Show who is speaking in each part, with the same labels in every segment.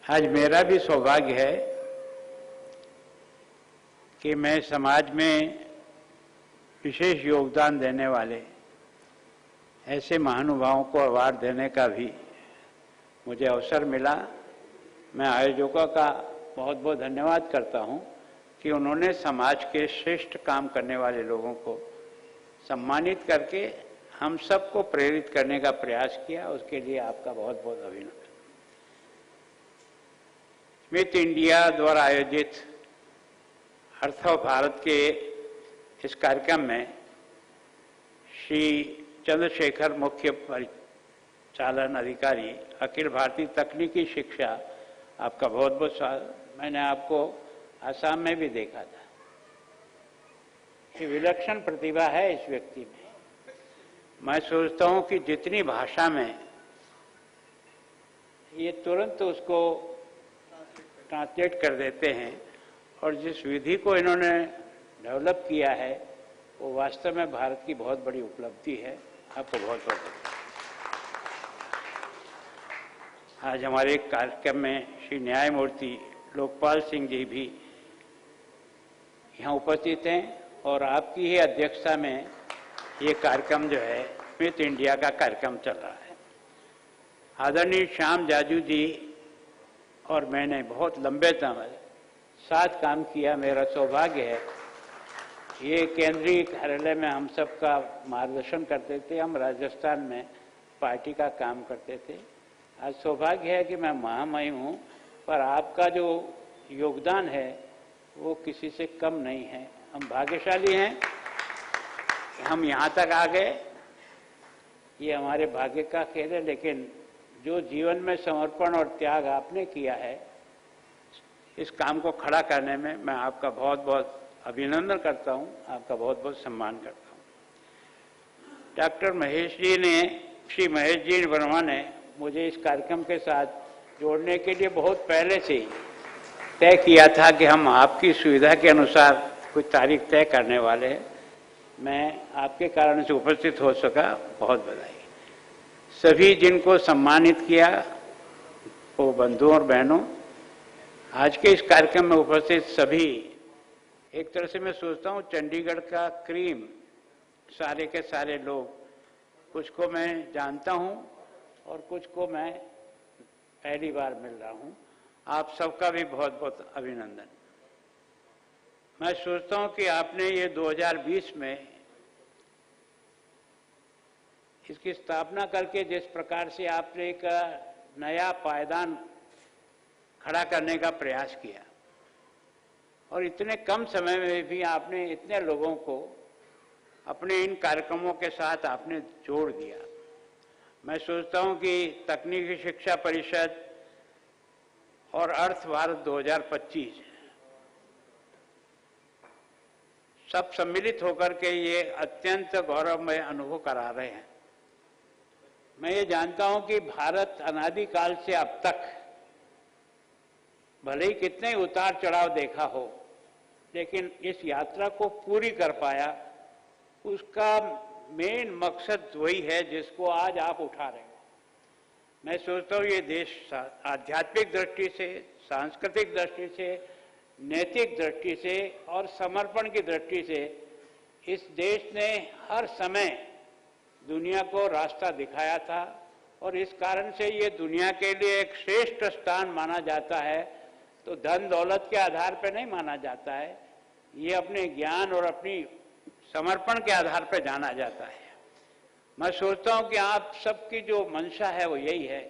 Speaker 1: आज मेरा भी सौभाग्य है कि मैं समाज में विशेष योगदान देने वाले ऐसे महानुभावों को अवार्ड देने का भी मुझे अवसर मिला। मैं आयोजकों का बहुत बहुत धन्यवाद करता हूं कि उन्होंने समाज के श्रेष्ठ काम करने वाले लोगों को सम्मानित करके हम सबको प्रेरित करने का प्रयास किया। उसके लिए आपका बहुत बहुत अभिनंदन। स्मिथ इंडिया द्वारा आयोजित अर्थ ऑफ भारत के इस कार्यक्रम में श्री चंद्रशेखर, मुख्य परिचालन अधिकारी, अखिल भारतीय तकनीकी शिक्षा, आपका बहुत बहुत स्वागत। मैंने आपको आसाम में भी देखा था कि विलक्षण प्रतिभा है इस व्यक्ति में। मैं सोचता हूं कि जितनी भाषा में ये तुरंत उसको ट्रांसलेट कर देते हैं और जिस विधि को इन्होंने डेवलप किया है वो वास्तव में भारत की बहुत बड़ी उपलब्धि है। आपको बहुत बहुत आज हमारे कार्यक्रम में श्री न्यायमूर्ति लोकपाल सिंह जी भी यहाँ उपस्थित हैं और आपकी ही अध्यक्षता में ये कार्यक्रम जो है स्मिथ इंडिया का कार्यक्रम चल रहा है। आदरणीय श्याम जाजू जी और मैंने बहुत लंबे समय साथ काम किया। मेरा सौभाग्य है, ये केंद्रीय कार्यालय में हम सबका मार्गदर्शन करते थे। हम राजस्थान में पार्टी का काम करते थे। आज सौभाग्य है कि मैं महामहिम हूँ, पर आपका जो योगदान है वो किसी से कम नहीं है। हम भाग्यशाली हैं कि हम यहाँ तक आ गए। ये हमारे भाग्य का खेल है, लेकिन जो जीवन में समर्पण और त्याग आपने किया है इस काम को खड़ा करने में मैं आपका बहुत बहुत अभिनंदन करता हूं, आपका बहुत बहुत सम्मान करता हूं। डॉक्टर महेश जी ने, श्री महेश जी वर्मा ने मुझे इस कार्यक्रम के साथ जोड़ने के लिए बहुत पहले से ही तय किया था कि हम आपकी सुविधा के अनुसार कुछ तारीख तय करने वाले हैं। मैं आपके कारण से उपस्थित हो सका, बहुत बधाई। सभी जिनको सम्मानित किया वो बंधुओं और बहनों, आज के इस कार्यक्रम में उपस्थित सभी, एक तरह से मैं सोचता हूँ चंडीगढ़ का क्रीम, सारे के सारे लोग, कुछ को मैं जानता हूँ और कुछ को मैं पहली बार मिल रहा हूँ। आप सबका भी बहुत बहुत अभिनंदन। मैं सोचता हूँ कि आपने ये 2020 में इसकी स्थापना करके जिस प्रकार से आपने एक नया पायदान खड़ा करने का प्रयास किया और इतने कम समय में भी आपने इतने लोगों को अपने इन कार्यक्रमों के साथ आपने जोड़ दिया। मैं सोचता हूं कि तकनीकी शिक्षा परिषद और अर्थ भारत 2025 सब सम्मिलित होकर के ये अत्यंत गौरवमय अनुभव करा रहे हैं। मैं ये जानता हूं कि भारत अनादिकाल से अब तक भले ही कितने उतार चढ़ाव देखा हो, लेकिन इस यात्रा को पूरी कर पाया। उसका मेन मकसद वही है जिसको आज आप उठा रहे हैं। मैं सोचता हूँ ये देश आध्यात्मिक दृष्टि से, सांस्कृतिक दृष्टि से, नैतिक दृष्टि से और समर्पण की दृष्टि से इस देश ने हर समय दुनिया को रास्ता दिखाया था और इस कारण से ये दुनिया के लिए एक श्रेष्ठ स्थान माना जाता है। तो धन दौलत के आधार पर नहीं माना जाता है, ये अपने ज्ञान और अपनी समर्पण के आधार पर जाना जाता है। मैं सोचता हूं कि आप सबकी जो मंशा है वो यही है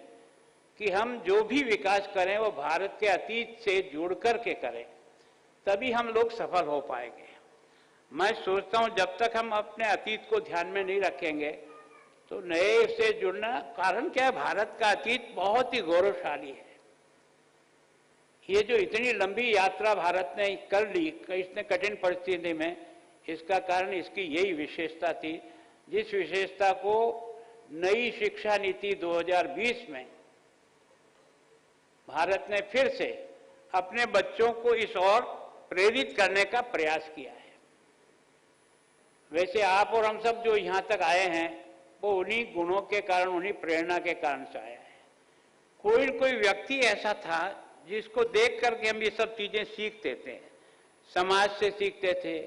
Speaker 1: कि हम जो भी विकास करें वो भारत के अतीत से जुड़ कर के करें, तभी हम लोग सफल हो पाएंगे। मैं सोचता हूं जब तक हम अपने अतीत को ध्यान में नहीं रखेंगे तो नए से जुड़ना, कारण क्या है, भारत का अतीत बहुत ही गौरवशाली है। ये जो इतनी लंबी यात्रा भारत ने कर ली इतने कठिन परिस्थिति में, इसका कारण इसकी यही विशेषता थी, जिस विशेषता को नई शिक्षा नीति 2020 में भारत ने फिर से अपने बच्चों को इस ओर प्रेरित करने का प्रयास किया है। वैसे आप और हम सब जो यहाँ तक आए हैं वो उन्हीं गुणों के कारण, उन्हीं प्रेरणा के कारण से आया है। कोई न कोई व्यक्ति ऐसा था जिसको देख करके हम ये सब चीजें सीखते थे। समाज से सीखते थे,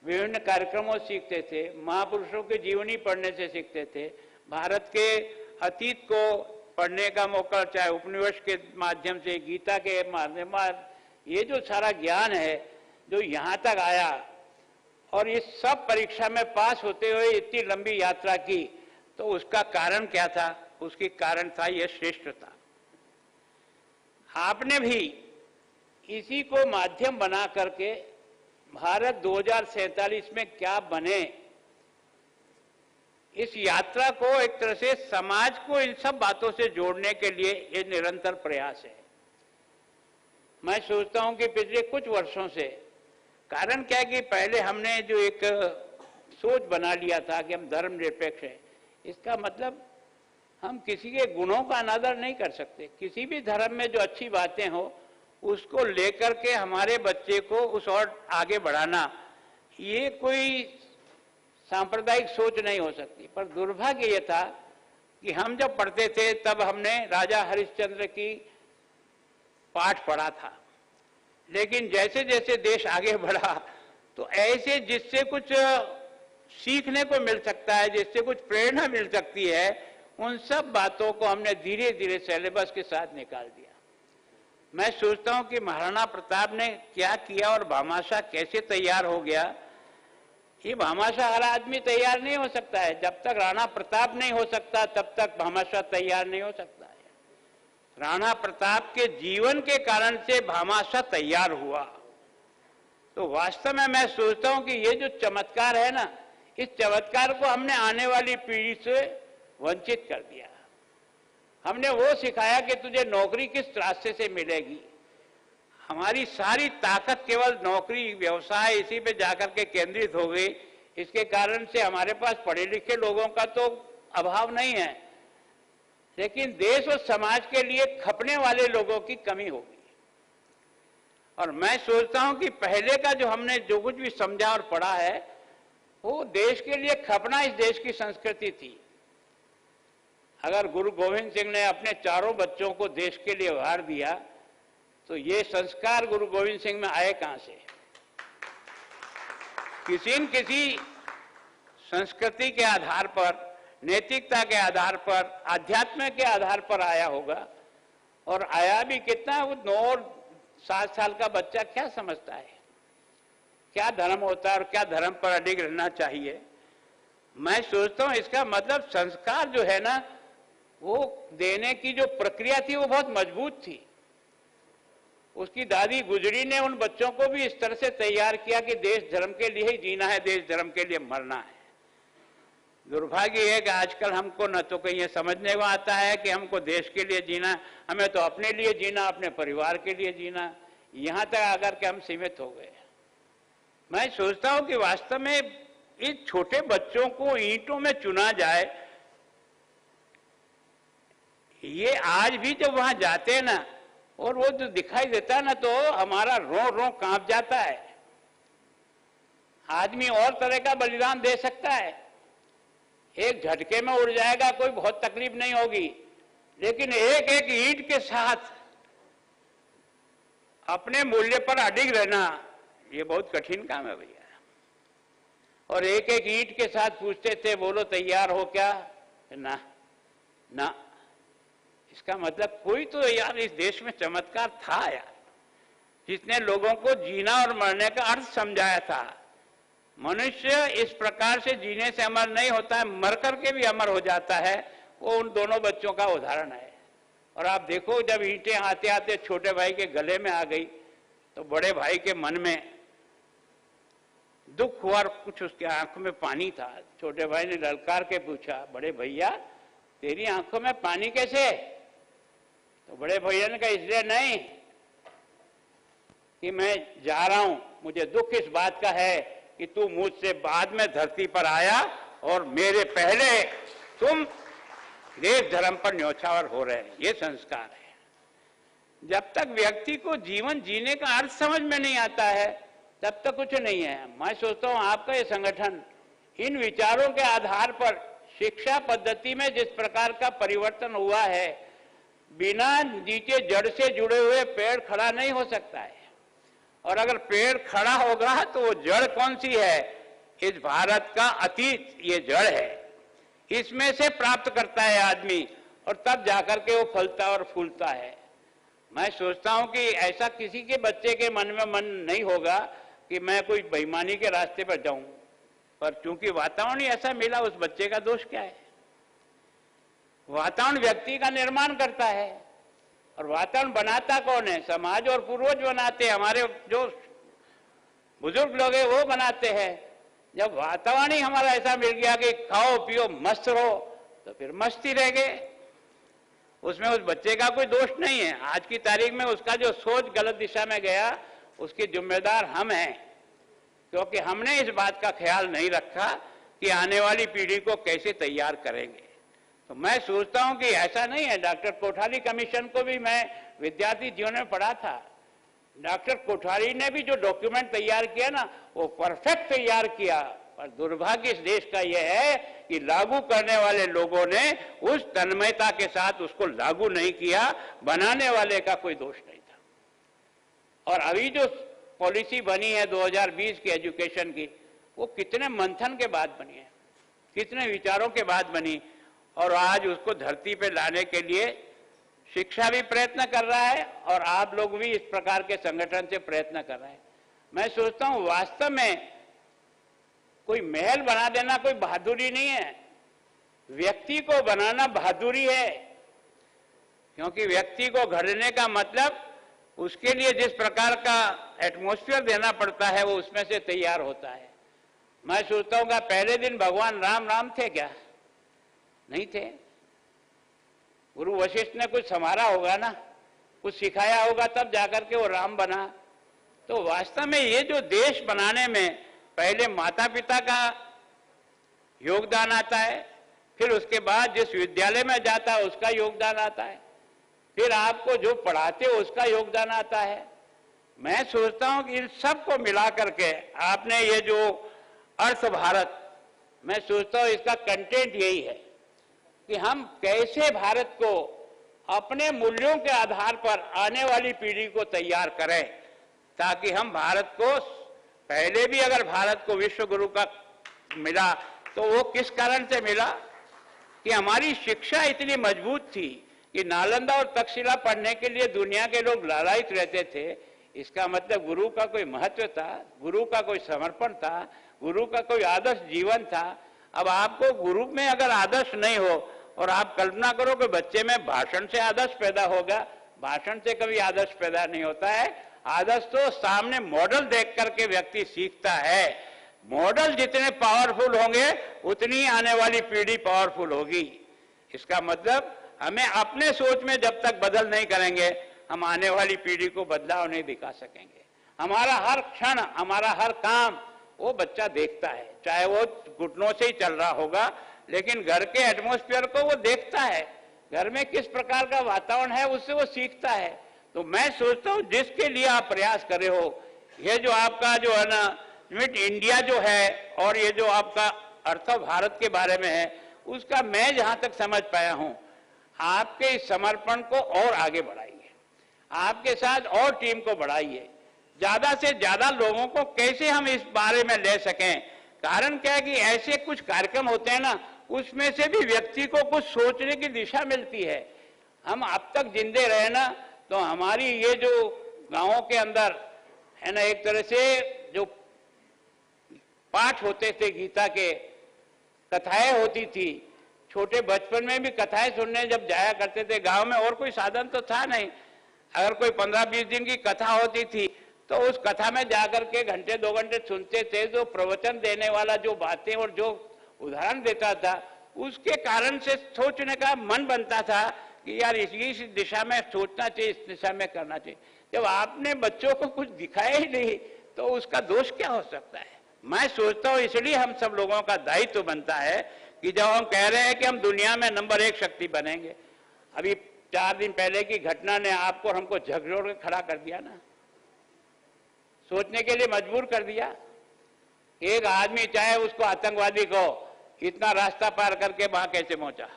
Speaker 1: विभिन्न कार्यक्रमों से सीखते थे, महापुरुषों के जीवनी पढ़ने से सीखते थे, भारत के अतीत को पढ़ने का मौका, चाहे उपनिवेश के माध्यम से, गीता के माध्यम, ये जो सारा ज्ञान है जो यहाँ तक आया और ये सब परीक्षा में पास होते हुए इतनी लंबी यात्रा की, तो उसका कारण क्या था? उसकी कारण था ये श्रेष्ठता। आपने भी इसी को माध्यम बना करके भारत 2047 में क्या बने, इस यात्रा को एक तरह से समाज को इन सब बातों से जोड़ने के लिए ये निरंतर प्रयास है। मैं सोचता हूं कि पिछले कुछ वर्षों से कारण क्या है कि पहले हमने जो एक सोच बना लिया था कि हम धर्मनिरपेक्ष हैं, इसका मतलब हम किसी के गुणों का अनादर नहीं कर सकते। किसी भी धर्म में जो अच्छी बातें हो उसको लेकर के हमारे बच्चे को उस और आगे बढ़ाना, ये कोई सांप्रदायिक सोच नहीं हो सकती। पर दुर्भाग्य ये था कि हम जब पढ़ते थे तब हमने राजा हरिश्चंद्र की पाठ पढ़ा था, लेकिन जैसे जैसे देश आगे बढ़ा तो ऐसे जिससे कुछ सीखने को मिल सकता है, जिससे कुछ प्रेरणा मिल सकती है, उन सब बातों को हमने धीरे धीरे सिलेबस के साथ निकाल दिया। मैं सोचता हूं कि महाराणा प्रताप ने क्या किया और भामाशाह कैसे तैयार हो गया। ये भामाशाह हर आदमी तैयार नहीं हो सकता है। जब तक राणा प्रताप नहीं हो सकता तब तक भामाशाह तैयार नहीं हो सकता है। राणा प्रताप के जीवन के कारण से भामाशाह तैयार हुआ। तो वास्तव में मैं सोचता हूं कि ये जो चमत्कार है ना, इस चमत्कार को हमने आने वाली पीढ़ी से वंचित कर दिया। हमने वो सिखाया कि तुझे नौकरी किस रास्ते से मिलेगी। हमारी सारी ताकत केवल नौकरी, व्यवसाय, इसी पे जाकर के केंद्रित हो गई। इसके कारण से हमारे पास पढ़े लिखे लोगों का तो अभाव नहीं है, लेकिन देश और समाज के लिए खपने वाले लोगों की कमी होगी। और मैं सोचता हूं कि पहले का जो हमने जो कुछ भी समझा और पढ़ा है, वो देश के लिए खपना इस देश की संस्कृति थी। अगर गुरु गोविंद सिंह ने अपने चारों बच्चों को देश के लिए वार दिया, तो ये संस्कार गुरु गोविंद सिंह में आए कहां से? किसी न किसी संस्कृति के आधार पर, नैतिकता के आधार पर, आध्यात्म के आधार पर आया होगा। और आया भी कितना, वो 9 और 7 साल का बच्चा क्या समझता है, क्या धर्म होता है और क्या धर्म पर अडिग रहना चाहिए। मैं सोचता हूं इसका मतलब संस्कार जो है ना, वो देने की जो प्रक्रिया थी वो बहुत मजबूत थी। उसकी दादी गुजरी ने उन बच्चों को भी इस तरह से तैयार किया कि देश धर्म के लिए ही जीना है, देश धर्म के लिए मरना है। दुर्भाग्य है कि आजकल हमको न तो कहीं ये समझने को आता है कि हमको देश के लिए जीना, हमें तो अपने लिए जीना, अपने परिवार के लिए जीना, यहां तक आकर के हम सीमित हो गए। मैं सोचता हूं कि वास्तव में इन छोटे बच्चों को ईंटों में चुना जाए। ये आज भी जब वहां जाते हैं ना, और वो जो दिखाई देता है ना, तो हमारा रो रो कांप जाता है। आदमी और तरह का बलिदान दे सकता है, एक झटके में उड़ जाएगा, कोई बहुत तकलीफ नहीं होगी, लेकिन एक एक ईंट के साथ अपने मूल्य पर अडिग रहना, ये बहुत कठिन काम है भैया। और एक एक ईंट के साथ पूछते थे, बोलो तैयार हो क्या? ना ना। इसका मतलब कोई तो यार इस देश में चमत्कार था यार, जिसने लोगों को जीना और मरने का अर्थ समझाया था। मनुष्य इस प्रकार से जीने से अमर नहीं होता है, मर करके भी अमर हो जाता है। वो उन दोनों बच्चों का उदाहरण है। और आप देखो, जब ईंटें आते आते छोटे भाई के गले में आ गई, तो बड़े भाई के मन में दुख हुआ और कुछ उसके आंखों में पानी था। छोटे भाई ने ललकार के पूछा, बड़े भैया तेरी आंखों में पानी कैसे? तो बड़े भैया ने कहा, इसलिए नहीं कि मैं जा रहा हूं, मुझे दुख इस बात का है कि तू मुझसे बाद में धरती पर आया और मेरे पहले तुम देश धर्म पर न्योछावर हो रहे हैं। ये संस्कार है। जब तक व्यक्ति को जीवन जीने का अर्थ समझ में नहीं आता है, तब तक कुछ नहीं है। मैं सोचता हूं आपका ये संगठन इन विचारों के आधार पर शिक्षा पद्धति में जिस प्रकार का परिवर्तन हुआ है, बिना नीचे जड़ से जुड़े हुए पेड़ खड़ा नहीं हो सकता है। और अगर पेड़ खड़ा होगा तो वो जड़ कौन सी है? इस भारत का अतीत ये जड़ है, इसमें से प्राप्त करता है आदमी और तब जाकर के वो फलता और फूलता है। मैं सोचता हूं कि ऐसा किसी के बच्चे के मन में मन नहीं होगा कि मैं कोई बेईमानी के रास्ते पर जाऊं, पर चूंकि वातावरण ही ऐसा मिला, उस बच्चे का दोष क्या है? वातावरण व्यक्ति का निर्माण करता है और वातावरण बनाता कौन है? समाज और पूर्वज बनाते हैं, हमारे जो बुजुर्ग लोग हैं वो बनाते हैं। जब वातावरण ही हमारा ऐसा मिल गया कि खाओ पियो मस्त रहो, तो फिर मस्ती रह गए, उसमें उस बच्चे का कोई दोष नहीं है। आज की तारीख में उसका जो सोच गलत दिशा में गया, उसके जिम्मेदार हम हैं, क्योंकि हमने इस बात का ख्याल नहीं रखा कि आने वाली पीढ़ी को कैसे तैयार करेंगे। तो मैं सोचता हूं कि ऐसा नहीं है। डॉक्टर कोठारी कमीशन को भी मैं विद्यार्थी जीवन में पढ़ा था। डॉक्टर कोठारी ने भी जो डॉक्यूमेंट तैयार किया ना, वो परफेक्ट तैयार किया, पर दुर्भाग्य इस देश का यह है कि लागू करने वाले लोगों ने उस तन्मयता के साथ उसको लागू नहीं किया। बनाने वाले का कोई दोष नहीं था। और अभी जो पॉलिसी बनी है 2020 की एजुकेशन की, वो कितने मंथन के बाद बनी है, कितने विचारों के बाद बनी, और आज उसको धरती पे लाने के लिए शिक्षा भी प्रयत्न कर रहा है और आप लोग भी इस प्रकार के संगठन से प्रयत्न कर रहे हैं। मैं सोचता हूं वास्तव में कोई महल बना देना कोई बहादुरी नहीं है, व्यक्ति को बनाना बहादुरी है। क्योंकि व्यक्ति को घड़ने का मतलब उसके लिए जिस प्रकार का एटमॉस्फेयर देना पड़ता है वो उसमें से तैयार होता है। मैं सोचता हूँ पहले दिन भगवान राम थे क्या? नहीं थे। गुरु वशिष्ठ ने कुछ संवारा होगा ना, कुछ सिखाया होगा, तब जाकर के वो राम बना। तो वास्तव में ये जो देश बनाने में पहले माता पिता का योगदान आता है, फिर उसके बाद जिस विद्यालय में जाता है उसका योगदान आता है, फिर आपको जो पढ़ाते हो उसका योगदान आता है। मैं सोचता हूं कि इन सबको मिला करके आपने ये जो अर्थ भारत, मैं सोचता हूं इसका कंटेंट यही है कि हम कैसे भारत को अपने मूल्यों के आधार पर आने वाली पीढ़ी को तैयार करें, ताकि हम भारत को, पहले भी अगर भारत को विश्व गुरु का मिला तो वो किस कारण से मिला कि हमारी शिक्षा इतनी मजबूत थी कि नालंदा और तक्षशिला पढ़ने के लिए दुनिया के लोग लालायित रहते थे। इसका मतलब गुरु का कोई महत्व था, गुरु का कोई समर्पण था, गुरु का कोई आदर्श जीवन था। अब आपको गुरु में अगर आदर्श नहीं हो, और आप कल्पना करो कि बच्चे में भाषण से आदर्श पैदा होगा, भाषण से कभी आदर्श पैदा नहीं होता है। आदर्श तो सामने मॉडल देख करके व्यक्ति सीखता है। मॉडल जितने पावरफुल होंगे उतनी ही आने वाली पीढ़ी पावरफुल होगी। इसका मतलब हमें अपने सोच में जब तक बदल नहीं करेंगे, हम आने वाली पीढ़ी को बदलाव नहीं दिखा सकेंगे। हमारा हर क्षण, हमारा हर काम वो बच्चा देखता है, चाहे वो घुटनों से ही चल रहा होगा, लेकिन घर के एटमॉस्फेयर को वो देखता है, घर में किस प्रकार का वातावरण है उससे वो सीखता है। तो मैं सोचता हूँ जिसके लिए आप प्रयास कर रहे हो, ये जो आपका जो है ना मिट इंडिया जो है, और ये जो आपका अर्थ भारत के बारे में है, उसका मैं जहां तक समझ पाया हूं, आपके इस समर्पण को और आगे बढ़ाइए, आपके साथ और टीम को बढ़ाइए, ज्यादा से ज्यादा लोगों को कैसे हम इस बारे में ले सकें। कारण क्या है कि ऐसे कुछ कार्यक्रम होते हैं ना, उसमें से भी व्यक्ति को कुछ सोचने की दिशा मिलती है। हम अब तक जिंदे रहे ना, तो हमारी ये जो गांवों के अंदर है ना, एक तरह से जो पाठ होते थे गीता के, कथाएं होती थी, छोटे बचपन में भी कथाएं सुनने जब जाया करते थे गांव में, और कोई साधन तो था नहीं। अगर कोई 15-20 दिन की कथा होती थी तो उस कथा में जाकर के घंटे 2 घंटे सुनते थे। जो प्रवचन देने वाला जो बातें और जो उदाहरण देता था, उसके कारण से सोचने का मन बनता था कि यार इस दिशा में सोचना चाहिए, इस दिशा में करना चाहिए। जब आपने बच्चों को कुछ दिखाया ही नहीं तो उसका दोष क्या हो सकता है। मैं सोचता हूँ इसलिए हम सब लोगों का दायित्व बनता है कि जब हम कह रहे हैं कि हम दुनिया में नंबर 1 शक्ति बनेंगे, अभी 4 दिन पहले की घटना ने आपको और हमको झकझोर के खड़ा कर दिया ना, सोचने के लिए मजबूर कर दिया। एक आदमी चाहे उसको आतंकवादी को इतना रास्ता पार करके वहां कैसे पहुंचा,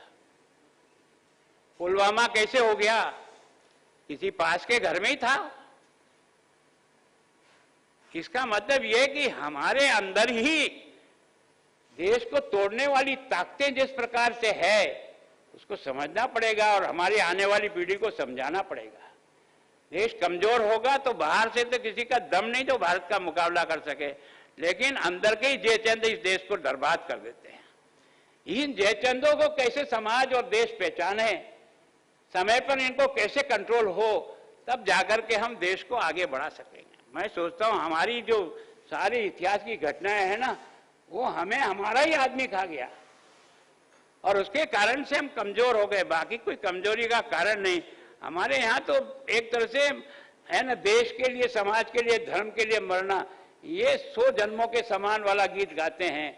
Speaker 1: पुलवामा कैसे हो गया? किसी पास के घर में ही था। इसका मतलब यह कि हमारे अंदर ही देश को तोड़ने वाली ताकतें जिस प्रकार से है उसको समझना पड़ेगा और हमारी आने वाली पीढ़ी को समझाना पड़ेगा। देश कमजोर होगा तो बाहर से तो किसी का दम नहीं जो भारत का मुकाबला कर सके, लेकिन अंदर के ही जयचंद इस देश को बर्बाद कर देते हैं। इन जयचंदों को कैसे समाज और देश पहचाने, समय पर इनको कैसे कंट्रोल हो, तब जाकर के हम देश को आगे बढ़ा सकेंगे। मैं सोचता हूं हमारी जो सारी इतिहास की घटनाएं हैं ना, वो हमें हमारा ही आदमी खा गया और उसके कारण से हम कमजोर हो गए। बाकी कोई कमजोरी का कारण नहीं। हमारे यहाँ तो एक तरह से है ना, देश के लिए, समाज के लिए, धर्म के लिए मरना, ये 100 जन्मों के समान वाला गीत गाते हैं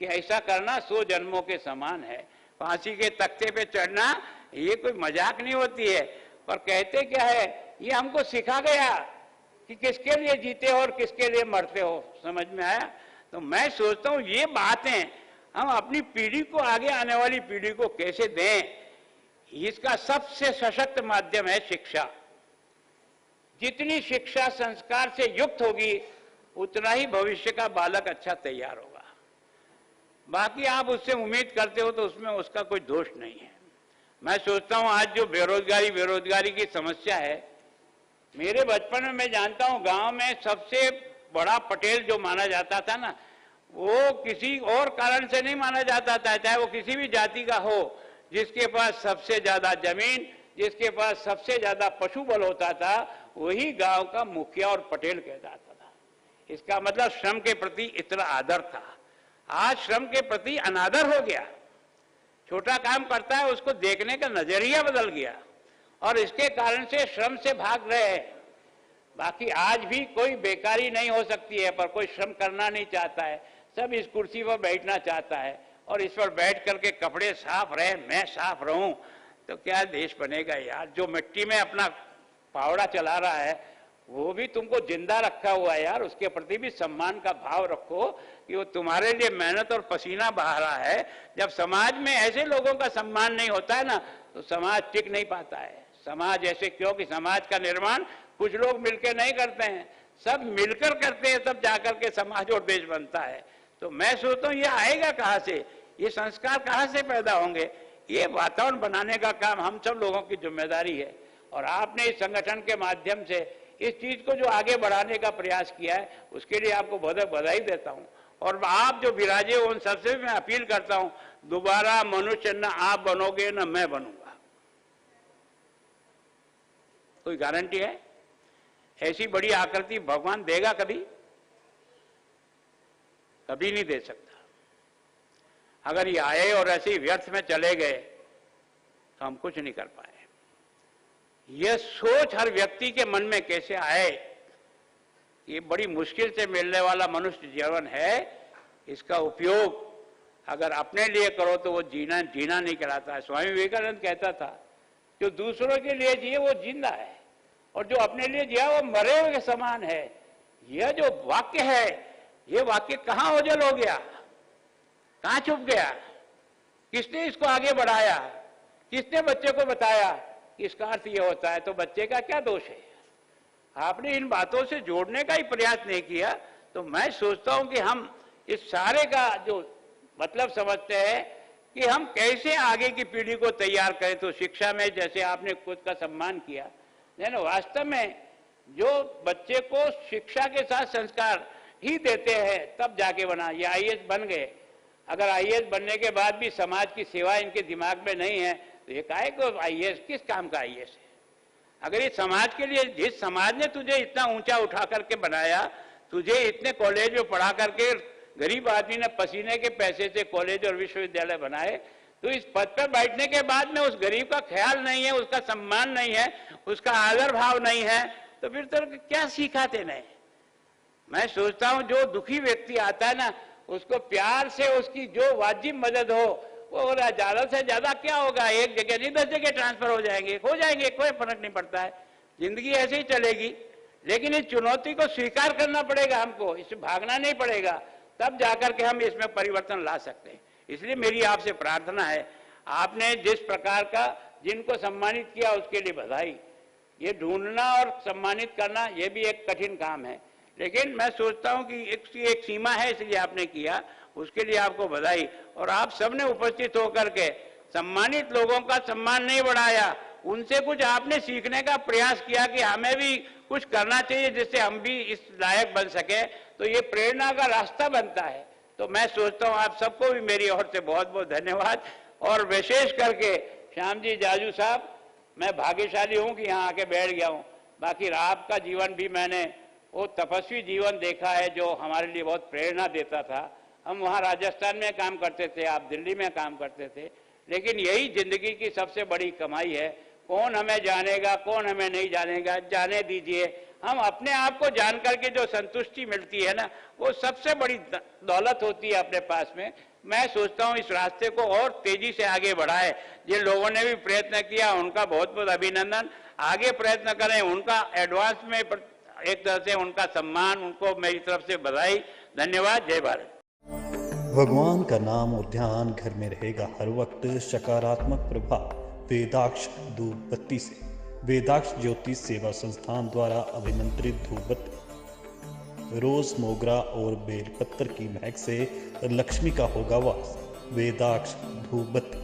Speaker 1: कि ऐसा करना 100 जन्मों के समान है। फांसी के तख्ते पे चढ़ना ये कोई मजाक नहीं होती है। पर कहते क्या है, ये हमको सिखा गया कि किसके लिए जीते हो और किसके लिए मरते हो। समझ में आया? तो मैं सोचता हूँ ये बातें हम अपनी पीढ़ी को, आगे आने वाली पीढ़ी को कैसे दें, इसका सबसे सशक्त माध्यम है शिक्षा। जितनी शिक्षा संस्कार से युक्त होगी उतना ही भविष्य का बालक अच्छा तैयार होगा। बाकी आप उससे उम्मीद करते हो तो उसमें उसका कोई दोष नहीं है। मैं सोचता हूं आज जो बेरोजगारी की समस्या है, मेरे बचपन में मैं जानता हूं गांव में सबसे बड़ा पटेल जो माना जाता था ना, वो किसी और कारण से नहीं माना जाता था, चाहे वो किसी भी जाति का हो, जिसके पास सबसे ज्यादा जमीन, जिसके पास सबसे ज्यादा पशु बल होता था, वही गांव का मुखिया और पटेल कहलाता था। इसका मतलब श्रम के प्रति इतना आदर था। आज श्रम के प्रति अनादर हो गया। छोटा काम करता है उसको देखने का नजरिया बदल गया और इसके कारण से श्रम से भाग रहे हैं। बाकी आज भी कोई बेकारी नहीं हो सकती है, पर कोई श्रम करना नहीं चाहता है। सब इस कुर्सी पर बैठना चाहता है और इस पर बैठ करके कपड़े साफ रहे, मैं साफ रहूं, तो क्या देश बनेगा यार? जो मिट्टी में अपना फावड़ा चला रहा है वो भी तुमको जिंदा रखा हुआ है यार। उसके प्रति भी सम्मान का भाव रखो कि वो तुम्हारे लिए मेहनत और पसीना बहा रहा है। जब समाज में ऐसे लोगों का सम्मान नहीं होता है ना, तो समाज टिक नहीं पाता है। समाज ऐसे, क्योंकि समाज का निर्माण कुछ लोग मिलकर नहीं करते हैं, सब मिलकर करते हैं, तब जाकर के समाज और देश बनता है। तो मैं सोचता हूँ ये आएगा कहाँ से, ये संस्कार कहाँ से पैदा होंगे? ये वातावरण बनाने का काम हम सब लोगों की जिम्मेदारी है। और आपने इस संगठन के माध्यम से इस चीज को जो आगे बढ़ाने का प्रयास किया है, उसके लिए आपको बहुत बधाई देता हूं। और आप जो विराजे उन सबसे मैं अपील करता हूं, दोबारा मनुष्य न आप बनोगे न मैं बनूंगा। कोई गारंटी है? ऐसी बड़ी आकृति भगवान देगा कभी? कभी नहीं दे सकता। अगर ये आए और ऐसे ही व्यर्थ में चले गए तो हम कुछ नहीं कर पाए। यह सोच हर व्यक्ति के मन में कैसे आए, ये बड़ी मुश्किल से मिलने वाला मनुष्य जीवन है। इसका उपयोग अगर अपने लिए करो तो वो जीना नहीं कहलाता है। स्वामी विवेकानंद कहता था, जो दूसरों के लिए जिए वो जिंदा है और जो अपने लिए जिया वो मरे हुए के समान है। यह जो वाक्य है, ये वाक्य कहाँ ओझल हो गया, कहाँ छुप गया? किसने इसको आगे बढ़ाया? किसने बच्चे को बताया इसका अर्थ ये होता है? तो बच्चे का क्या दोष है? आपने इन बातों से जोड़ने का ही प्रयास नहीं किया। तो मैं सोचता हूं कि हम इस सारे का जो मतलब समझते हैं कि हम कैसे आगे की पीढ़ी को तैयार करें। तो शिक्षा में जैसे आपने खुद का सम्मान किया, लेकिन वास्तव में जो बच्चे को शिक्षा के साथ संस्कार ही देते हैं तब जाके बना। ये आईएएस बन गए, अगर आईएएस बनने के बाद भी समाज की सेवा इनके दिमाग में नहीं है तो ये काहे को आईएएस, किस काम का आईएएस है? अगर ये समाज के लिए, जिस समाज ने तुझे इतना ऊंचा उठा करके बनाया, तुझे इतने कॉलेज में पढ़ा करके, गरीब आदमी ने पसीने के पैसे से कॉलेज और विश्वविद्यालय बनाए, तो इस पद पर बैठने के बाद में उस गरीब का ख्याल नहीं है, उसका सम्मान नहीं है, उसका आदर भाव नहीं है, तो फिर तो क्या सीखा तेने? मैं सोचता हूं जो दुखी व्यक्ति आता है ना, उसको प्यार से उसकी जो वाजिब मदद हो वो ज्यादा से ज्यादा क्या होगा, एक जगह नहीं 10 जगह ट्रांसफर हो जाएंगे, कोई फर्क नहीं पड़ता है। जिंदगी ऐसे ही चलेगी, लेकिन इस चुनौती को स्वीकार करना पड़ेगा हमको, इससे भागना नहीं पड़ेगा, तब जाकर के हम इसमें परिवर्तन ला सकते हैं। इसलिए मेरी आपसे प्रार्थना है, आपने जिस प्रकार का जिनको सम्मानित किया उसके लिए बधाई। ये ढूंढना और सम्मानित करना ये भी एक कठिन काम है, लेकिन मैं सोचता हूं कि एक सीमा है, इसलिए आपने किया, उसके लिए आपको बधाई। और आप सबने उपस्थित होकर के सम्मानित लोगों का सम्मान नहीं बढ़ाया, उनसे कुछ आपने सीखने का प्रयास किया कि हमें भी कुछ करना चाहिए जिससे हम भी इस लायक बन सके, तो ये प्रेरणा का रास्ता बनता है। तो मैं सोचता हूं आप सबको भी मेरी ओर से बहुत बहुत धन्यवाद। और विशेष करके श्याम जी जाजू साहब, मैं भाग्यशाली हूं कि यहाँ आके बैठ गया हूं। बाकी आपका जीवन भी मैंने वो तपस्वी जीवन देखा है जो हमारे लिए बहुत प्रेरणा देता था। हम वहाँ राजस्थान में काम करते थे, आप दिल्ली में काम करते थे, लेकिन यही जिंदगी की सबसे बड़ी कमाई है। कौन हमें जानेगा, कौन हमें नहीं जानेगा, जाने दीजिए। हम अपने आप को जान करके जो संतुष्टि मिलती है ना, वो सबसे बड़ी दौलत होती है अपने पास में। मैं सोचता हूँ इस रास्ते को और तेजी से आगे बढ़ाए। जिन लोगों ने भी प्रयत्न किया उनका बहुत बहुत अभिनंदन। आगे प्रयत्न करें, उनका एडवांस में एक तरह से उनका सम्मान, उनको मेरी तरफ से बधाई। धन्यवाद। जय भारत।
Speaker 2: भगवान का नाम और ध्यान घर में रहेगा हर वक्त। सकारात्मक प्रभाव वेदाक्ष धूप बत्ती से। वेदाक्ष ज्योतिष सेवा संस्थान द्वारा अभिमंत्रित धूप बत्ती रोज, मोगरा और बेलपत्र की महक से लक्ष्मी का होगा वास। वेदाक्ष धूप बत्ती।